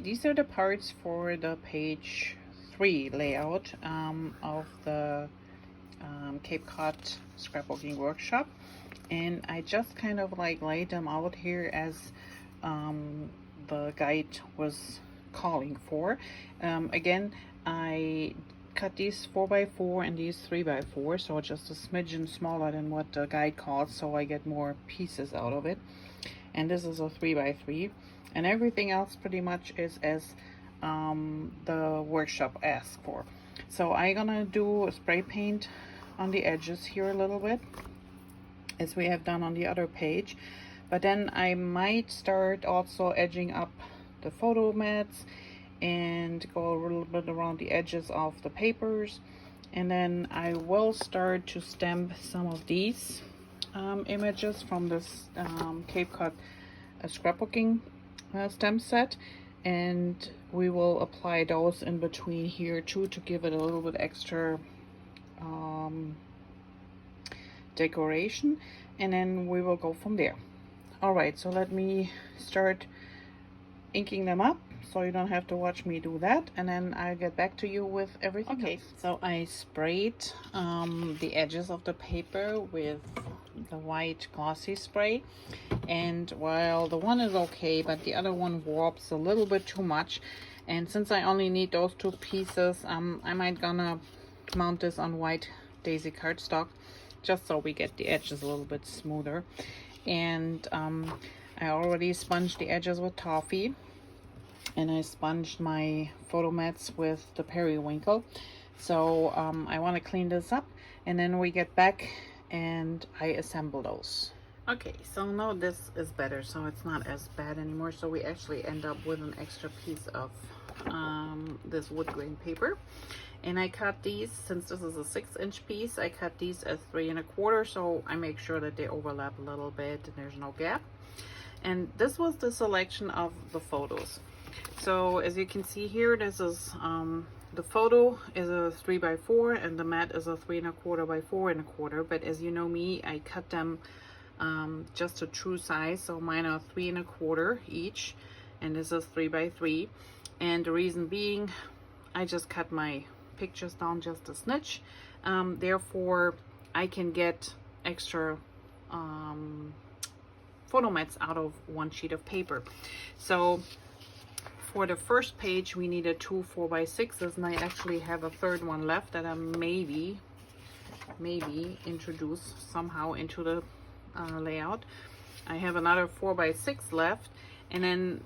these are the parts for the page 3 layout of the Cape Cod scrapbooking workshop, and I just kind of like laid them out here as the guide was calling for. Again, I cut these 4x4 and these 3x4, so just a smidgen smaller than what the guide calls, so I get more pieces out of it. And this is a 3x3, and everything else pretty much is as the workshop asked for. So I'm gonna do a spray paint on the edges here a little bit, as we have done on the other page, but then I might start also edging up the photo mats and go a little bit around the edges of the papers, and then I will start to stamp some of these images from this Cape Cod scrapbooking stamp set, and we will apply those in between here too to give it a little bit extra decoration, and then we will go from there. All right, so let me start inking them up so you don't have to watch me do that, and then I'll get back to you with everything else. So I sprayed the edges of the paper with the white glossy spray, and while the one is okay, but the other one warps a little bit too much, and since I only need those two pieces, I might gonna mount this on white daisy cardstock just so we get the edges a little bit smoother. And I already sponged the edges with Toffee, and I sponged my photo mats with the Periwinkle. So I want to clean this up, and then we get back and I assemble those. Okay, so now this is better, so it's not as bad anymore. So we actually end up with an extra piece of this wood grain paper, and I cut these, since this is a 6-inch piece, I cut these as 3 1/4, so I make sure that they overlap a little bit and there's no gap. And this was the selection of the photos. So as you can see here, this is the photo is a 3x4 and the mat is a 3 1/4 by 4 1/4, but as you know me, I cut them just a true size, so mine are 3 1/4 each, and this is 3x3. And the reason being, I just cut my pictures down just a snitch, therefore I can get extra photo mats out of one sheet of paper. So for the first page we needed 2 4x6s, and I actually have a third one left that I maybe introduce somehow into the layout. I have another 4x6 left, and then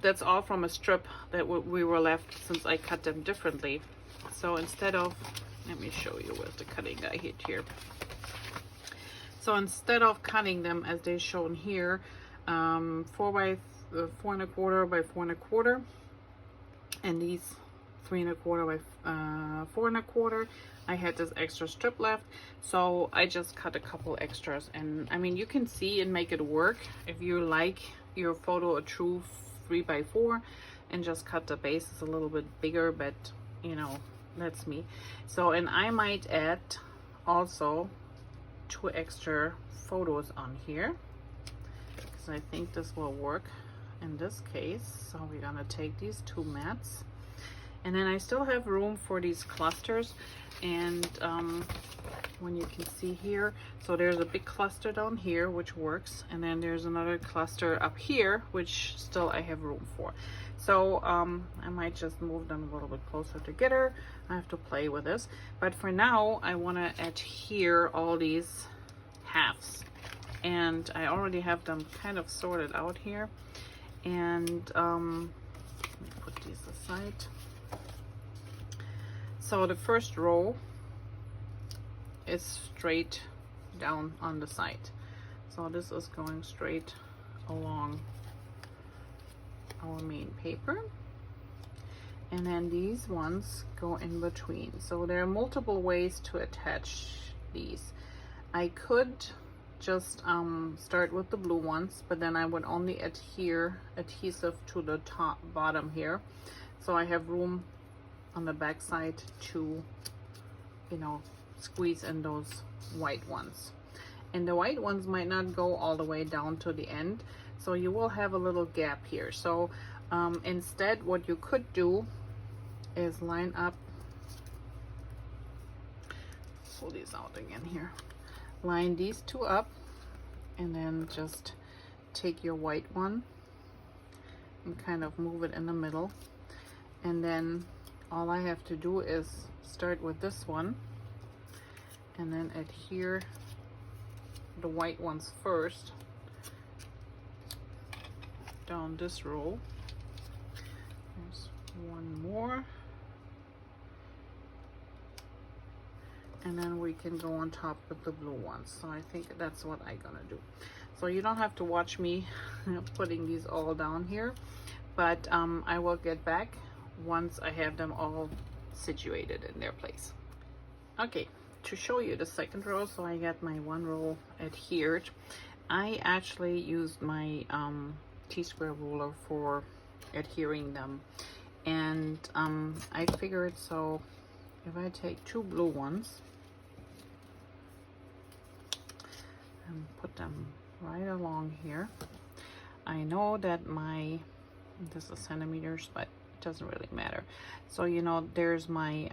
that's all from a strip that we were left since I cut them differently. So instead of, let me show you with the cutting guide here. So instead of cutting them as they're shown here, 4 by 4 1/4 by 4 1/4, and these 3 1/4 by 4 1/4, I had this extra strip left, so I just cut a couple extras. And I mean, you can see and make it work if you like your photo a true 3x4 and just cut the bases a little bit bigger, but you know, that's me. So, and I might add also 2 extra photos on here, because I think this will work in this case. So we're gonna take these 2 mats, and then I still have room for these clusters. And when you can see here, so there's a big cluster down here which works, and then there's another cluster up here which still I have room for. So I might just move them a little bit closer together. I have to play with this, but for now I want to adhere all these halves, and I already have them kind of sorted out here. And let me put these aside. So the first row is straight down on the side, so this is going straight along our main paper, and then these ones go in between. So there are multiple ways to attach these. I could just start with the blue ones, but then I would only adhere adhesive to the top bottom here, so I have room on the back side to, you know, squeeze in those white ones. And the white ones might not go all the way down to the end, so you will have a little gap here. So Instead, what you could do is line up, pull these out again here, line these two up, and then just take your white one and kind of move it in the middle. And then all I have to do is start with this one and then adhere the white ones first down this row. There's one more, and then we can go on top with the blue ones. So I think that's what I'm gonna do. So you don't have to watch me putting these all down here, but I will get back once I have them all situated in their place. Okay, to show you the second row, so I got my one row adhered. I actually used my T-square ruler for adhering them, and I figured, so if I take two blue ones and put them right along here, I know that this is centimeters, but it doesn't really matter. So you know, there's my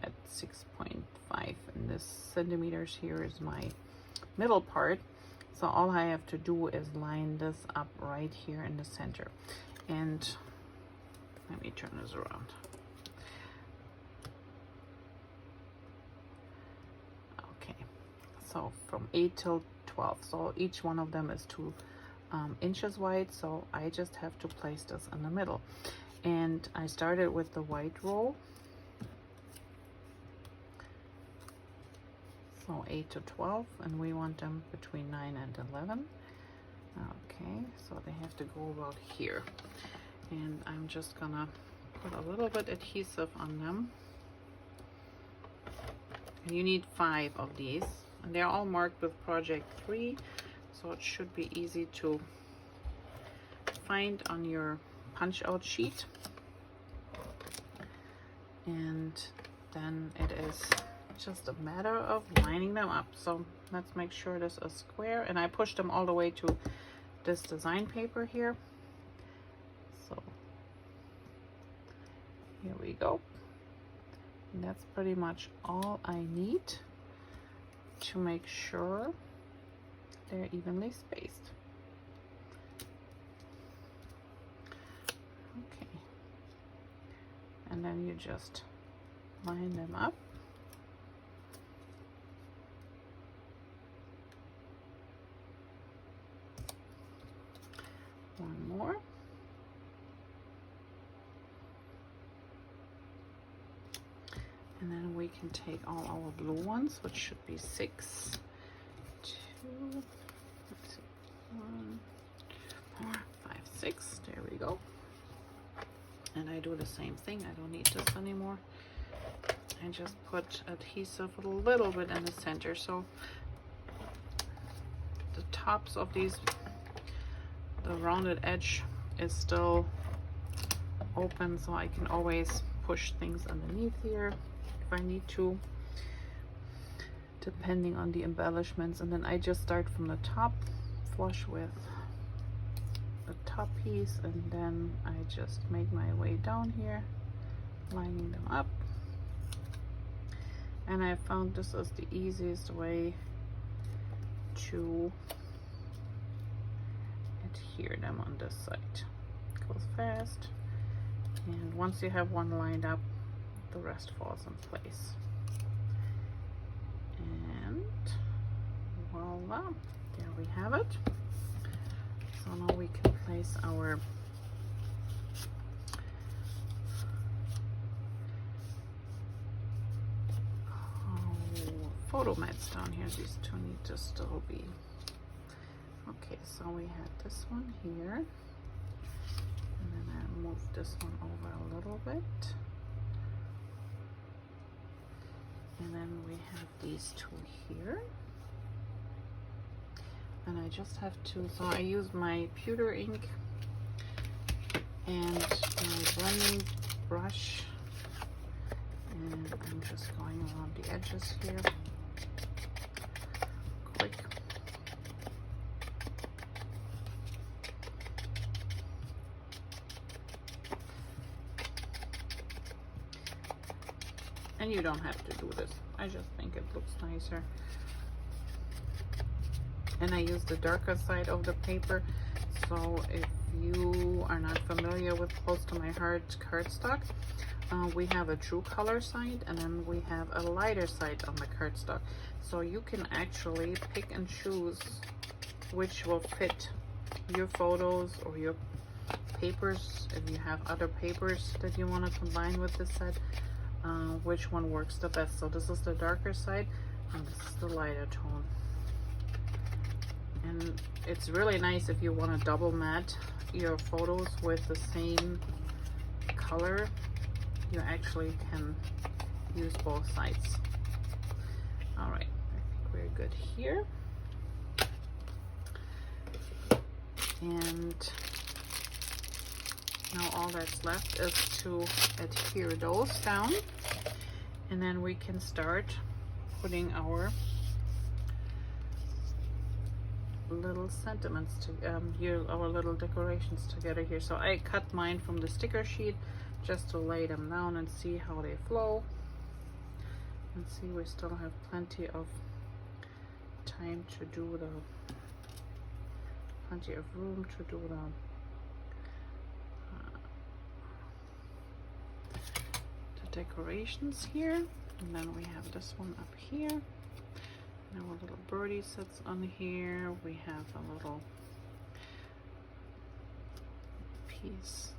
at 6.5, and this centimeters here is my middle part. So all I have to do is line this up right here in the center. And let me turn this around. Okay, so from 8 till 12. So each one of them is 2 inches wide. So I just have to place this in the middle. And I started with the white row. So 8 to 12, and we want them between 9 and 11. Okay, so they have to go about here. And I'm just gonna put a little bit adhesive on them. And you need 5 of these, and they're all marked with project 3, so it should be easy to find on your punch out sheet. And then it is just a matter of lining them up. So let's make sure this is square, and I pushed them all the way to this design paper here. So here we go, and that's pretty much all I need to make sure they're evenly spaced. Okay, and then you just line them up. One more. And then we can take all our blue ones, which should be 6, 2, let's see, 1, 4, 5, 6. There we go. And I do the same thing. I don't need this anymore. I just put adhesive a little bit in the center, so the tops of these, the rounded edge is still open, so I can always push things underneath here if I need to, depending on the embellishments. And then I just start from the top, flush with the top piece, and then I just make my way down here, lining them up. And I found this is the easiest way to adhere them on this side. It goes fast, and once you have one lined up, the rest falls in place. And voila, there we have it. So now we can place our photo mats down here. These two need to still be okay. So we had this one here, and then I move this one over a little bit, and then we have these two here, and I just have to, so I use my pewter ink and my blending brush, and I'm just going around the edges here. Quick. And you don't have to do this. I just think it looks nicer. And I use the darker side of the paper. So if you are not familiar with Close to My Heart cardstock, we have a true color side and then we have a lighter side on the cardstock. So you can actually pick and choose which will fit your photos or your papers. If you have other papers that you want to combine with this set, which one works the best. So this is the darker side and this is the lighter tone. And it's really nice if you want to double matte your photos with the same color. You actually can use both sides. All right, I think we're good here. And now all that's left is to adhere those down, and then we can start putting our little sentiments to our little decorations together here. So I cut mine from the sticker sheet just to lay them down and see how they flow. And see, we still have plenty of time to do plenty of room to do the decorations here. And then we have this one up here. Now a little birdie sits on here. We have a little piece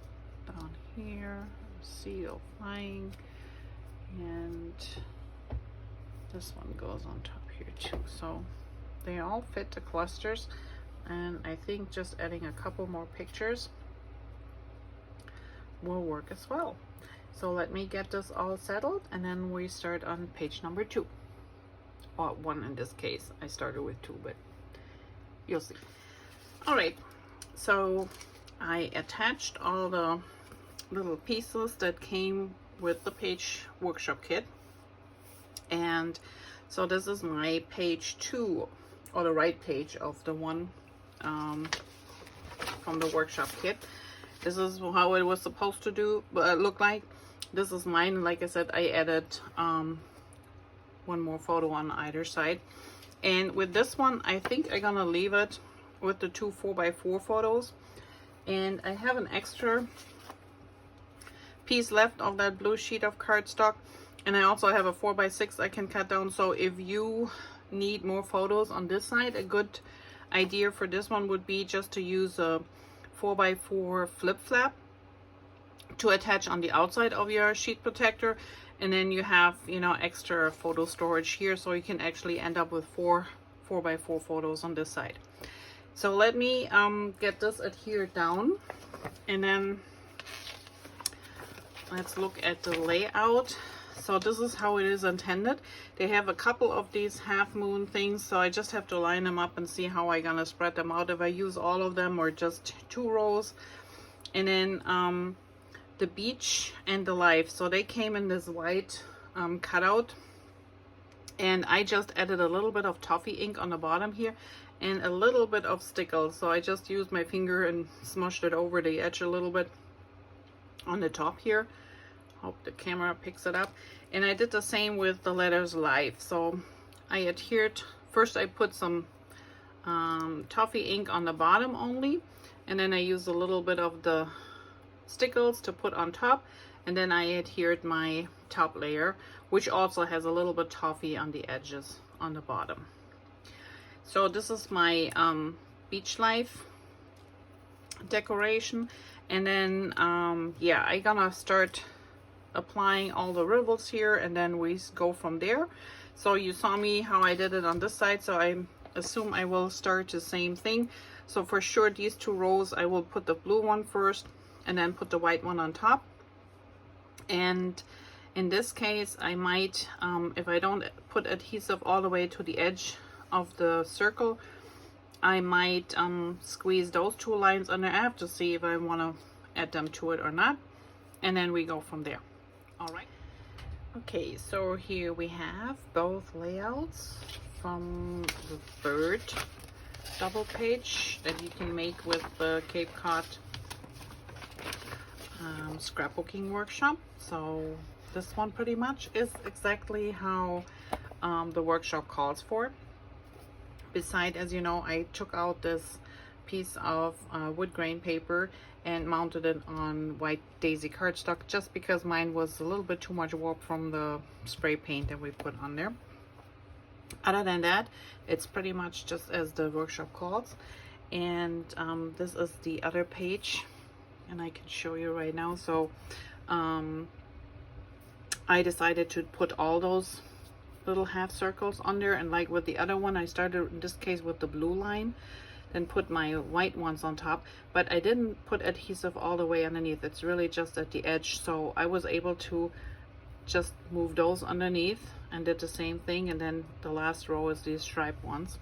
down here, seal flying, and this one goes on top here too. So they all fit the clusters, and I think just adding a couple more pictures will work as well. So let me get this all settled and then we start on page number 2. Or 1 in this case. I started with 2, but you'll see. All right, so I attached all the little pieces that came with the page workshop kit. And so this is my page 2, or the right page of the one from the workshop kit. This is how it was supposed to look like. This is mine. Like I said, I added one more photo on either side. And with this one, I think I'm gonna leave it with the 2 4x4 photos. And I have an extra piece left of that blue sheet of cardstock, and I also have a 4x6 I can cut down. So if you need more photos on this side, a good idea for this one would be just to use a 4x4 flip flap to attach on the outside of your sheet protector, and then you have, you know, extra photo storage here, so you can actually end up with 4x4 photos on this side. So let me get this adhered down, and then let's look at the layout. So this is how it is intended. They have a couple of these half moon things, so I just have to line them up and see how I'm gonna spread them out, if I use all of them or just 2 rows. And then the beach and the life, so they came in this white cutout, and I just added a little bit of toffee ink on the bottom here and a little bit of stickles. So I just used my finger and smushed it over the edge a little bit on the top here. Hope the camera picks it up. And I did the same with the letters life. So I adhered, first I put some toffee ink on the bottom only, and then I used a little bit of the stickles to put on top, and then I adhered my top layer, which also has a little bit toffee on the edges on the bottom. So this is my beach life decoration. And then yeah, I'm gonna start applying all the ribbons here, and then we go from there. So you saw me how I did it on this side, so I assume I will start the same thing. So for sure, these 2 rows I will put the blue one first and then put the white one on top. And in this case, I might, if I don't put adhesive all the way to the edge of the circle, I might squeeze those 2 lines under. I have to see if I want to add them to it or not, and then we go from there. All right. Okay, so here we have both layouts from the bird double page that you can make with the Cape Cod scrapbooking workshop. So this one pretty much is exactly how the workshop calls for. Beside, as you know, I took out this piece of wood grain paper and mounted it on white daisy cardstock, just because mine was a little bit too much warp from the spray paint that we put on there. Other than that, it's pretty much just as the workshop calls. And this is the other page, and I can show you right now. So I decided to put all those little half circles on there, and like with the other one, I started in this case with the blue line, then put my white ones on top, but I didn't put adhesive all the way underneath. It's really just at the edge, so I was able to just move those underneath and did the same thing. And then the last row is these striped ones,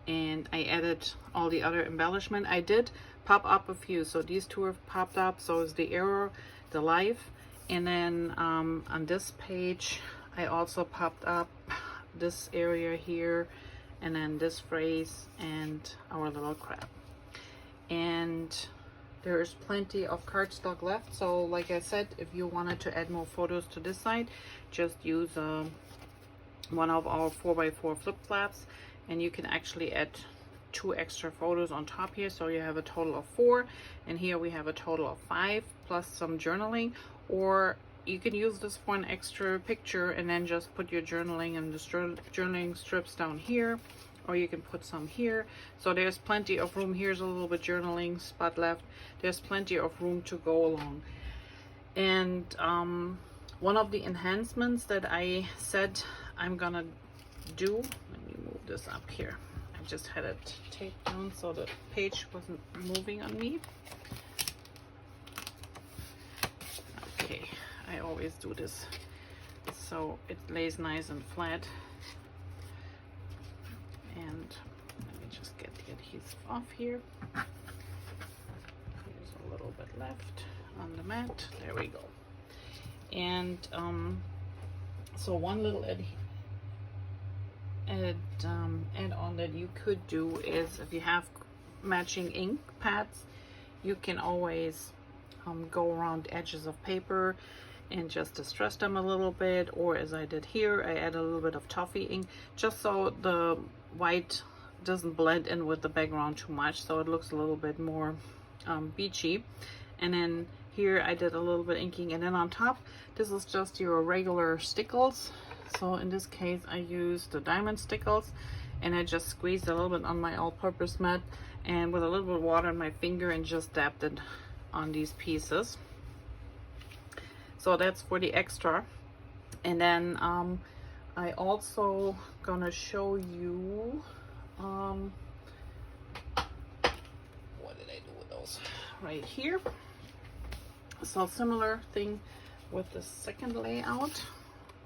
and I added all the other embellishment. I did pop up a few, so these two have popped up, so is the arrow, the life, and then on this page I also popped up this area here, and then this phrase and our little crab. And there's plenty of cardstock left, so like I said, if you wanted to add more photos to this side, just use one of our 4x4 flip flaps, and you can actually add 2 extra photos on top here, so you have a total of 4, and here we have a total of 5 plus some journaling. Or you can use this for an extra picture and then just put your journaling and the journaling strips down here, or you can put some here. So there's plenty of room. Here's a little bit journaling spot left. There's plenty of room to go along. And one of the enhancements that I said I'm gonna do, let me move this up here. I just had it taped down so the page wasn't moving on me. Okay, I always do this so it lays nice and flat. And let me just get the adhesive off here. There's a little bit left on the mat. There we go. And so one little add-on that you could do is, if you have matching ink pads, you can always go around edges of paper and just distress them a little bit, or as I did here, I add a little bit of toffee ink just so the white doesn't blend in with the background too much, so it looks a little bit more beachy. And then here I did a little bit inking, and then on top, this is just your regular stickles. So in this case I used the diamond stickles, and I just squeezed a little bit on my all-purpose mat and with a little bit of water in my finger and just dabbed it on these pieces. So that's for the extra. And then I also gonna show you what did I do with those right here. So similar thing with the second layout.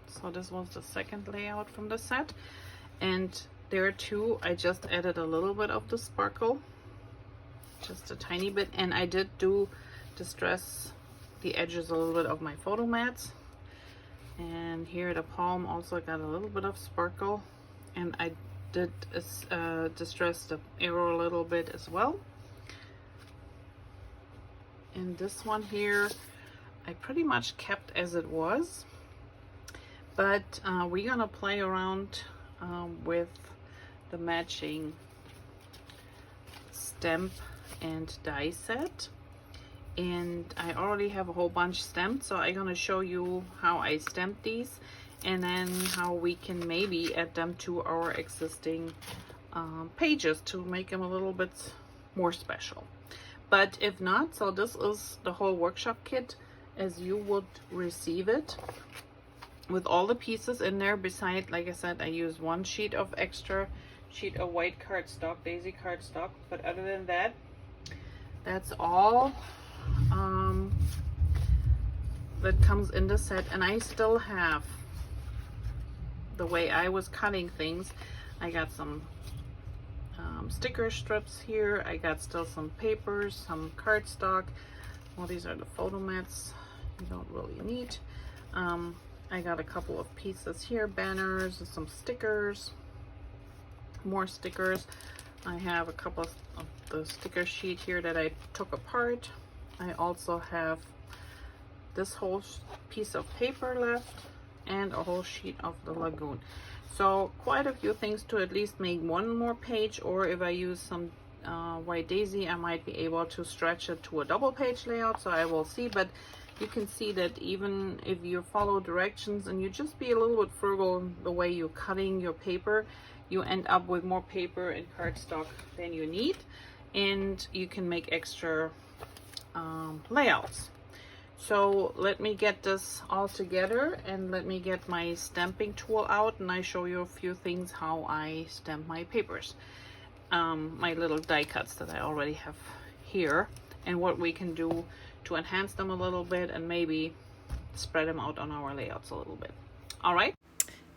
So this was the second layout from the set, and there too I just added a little bit of the sparkle, just a tiny bit, and I did distress the edges a little bit of my photo mats. And here the palm also got a little bit of sparkle, and I did distress the arrow a little bit as well. And this one here I pretty much kept as it was, but we're gonna play around with the matching stamp and die set. And I already have a whole bunch stamped, so I'm gonna show you how I stamped these, and then how we can maybe add them to our existing pages to make them a little bit more special. But if not, so this is the whole workshop kit as you would receive it, with all the pieces in there. Beside, like I said, I used one sheet of extra sheet of white cardstock, daisy cardstock, but other than that, that's all that comes in the set. And I still have, the way I was cutting things, I got some sticker strips here, I got still some papers, some cardstock. Well, these are the photo mats you don't really need. I got a couple of pieces here, banners and some stickers, more stickers. I have a couple of the sticker sheet here that I took apart. I also have this whole piece of paper left and a whole sheet of the Lagoon. So quite a few things to at least make one more page, or if I use some White Daisy, I might be able to stretch it to a double page layout, so I will see. But you can see that even if you follow directions and you just be a little bit frugal in the way you're cutting your paper, you end up with more paper and cardstock than you need, and you can make extra layouts. So let me get this all together and let me get my stamping tool out, and I show you a few things how I stamp my papers, my little die cuts that I already have here, and what we can do to enhance them a little bit and maybe spread them out on our layouts a little bit. All right.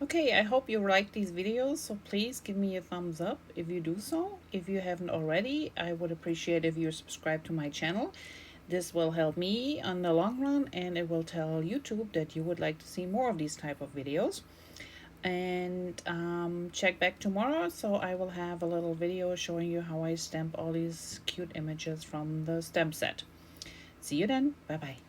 Okay, I hope you like these videos, so please give me a thumbs up if you do so. If you haven't already, I would appreciate if you subscribe to my channel. This will help me on the long run, and it will tell YouTube that you would like to see more of these type of videos. And check back tomorrow, so I will have a little video showing you how I stamp all these cute images from the stamp set. See you then. Bye bye.